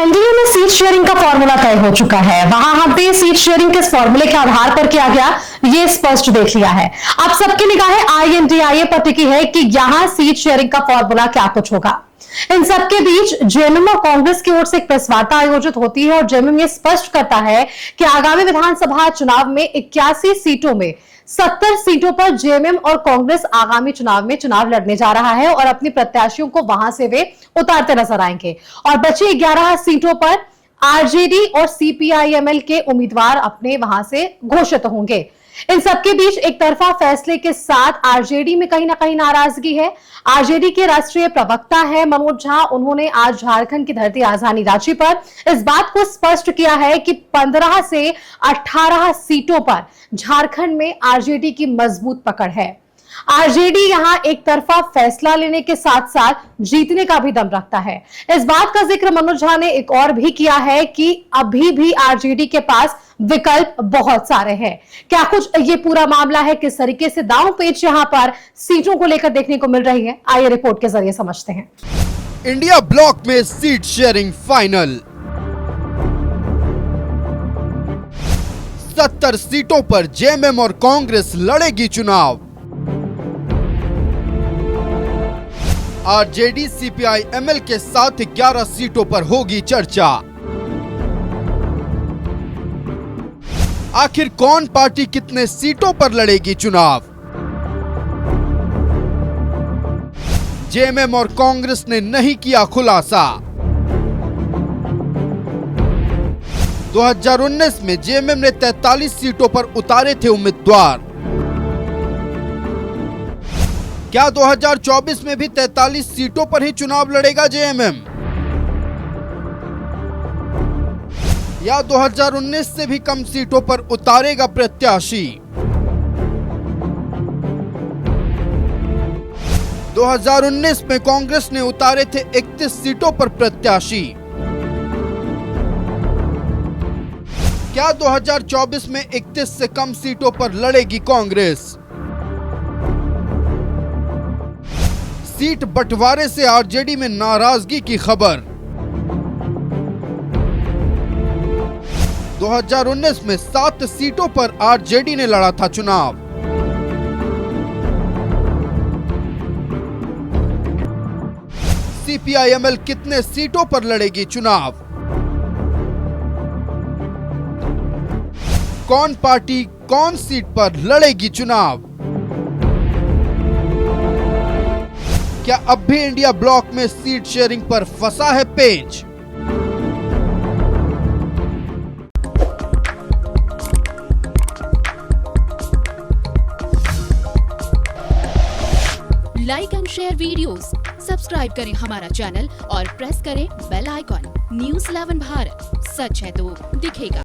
NDA में seat sharing का formula तय हो चुका है। वहां हमने सीट शेयरिंग किस फॉर्मूले के आधार पर किया गया ये स्पष्ट देख लिया है। अब सबकी निगाहें INDIA पर टिकी है कि यहां सीट शेयरिंग का फॉर्मूला क्या कुछ होगा। इन सबके बीच जेएमएम और कांग्रेस की ओर से एक प्रेस वार्ता आयोजित होती है और जेएमएम ये स्पष्ट करता है कि आगामी विधानसभा चुनाव में 81 सीटों में 70 सीटों पर जेएमएम और कांग्रेस आगामी चुनाव में चुनाव लड़ने जा रहा है और अपने प्रत्याशियों को वहां से वे उतारते नजर आएंगे और बची 11 सीटों पर आरजेडी और CPIML के उम्मीदवार अपने वहां से घोषित होंगे। इन सबके बीच एक तरफा फैसले के साथ आरजेडी में कहीं ना कहीं नाराजगी है। आरजेडी के राष्ट्रीय प्रवक्ता है मनोज झा, उन्होंने आज झारखंड की धरती राजधानी रांची पर इस बात को स्पष्ट किया है कि 15 से 18 सीटों पर झारखंड में आरजेडी की मजबूत पकड़ है। आरजेडी यहां एक तरफा फैसला लेने के साथ साथ जीतने का भी दम रखता है। इस बात का जिक्र मनोज झा ने एक और भी किया है कि अभी भी आरजेडी के पास विकल्प बहुत सारे हैं। क्या कुछ ये पूरा मामला है, किस तरीके से दांव पेच यहां पर सीटों को लेकर देखने को मिल रही है, आइए रिपोर्ट के जरिए समझते हैं। इंडिया ब्लॉक में सीट शेयरिंग फाइनल। 70 सीटों पर जेएमएम और कांग्रेस लड़ेगी चुनाव। आरजेडी CPIML के साथ 11 सीटों पर होगी चर्चा। आखिर कौन पार्टी कितने सीटों पर लड़ेगी चुनाव? जेएमएम और कांग्रेस ने नहीं किया खुलासा। 2019 में जेएमएम ने 43 सीटों पर उतारे थे उम्मीदवार। क्या 2024 में भी 43 सीटों पर ही चुनाव लड़ेगा जेएमएम, या 2019 से भी कम सीटों पर उतारेगा प्रत्याशी? 2019 में कांग्रेस ने उतारे थे 31 सीटों पर प्रत्याशी। क्या 2024 में 31 से कम सीटों पर लड़ेगी कांग्रेस? सीट बंटवारे से आरजेडी में नाराजगी की खबर। 2019 में 7 सीटों पर आरजेडी ने लड़ा था चुनाव। CPIML कितने सीटों पर लड़ेगी चुनाव? कौन पार्टी कौन सीट पर लड़ेगी चुनाव? क्या अब भी इंडिया ब्लॉक में सीट शेयरिंग पर फंसा है पेच? Like and share videos, subscribe करें हमारा चैनल और प्रेस करें बेल आइकॉन। News 11 भारत, सच है तो दिखेगा।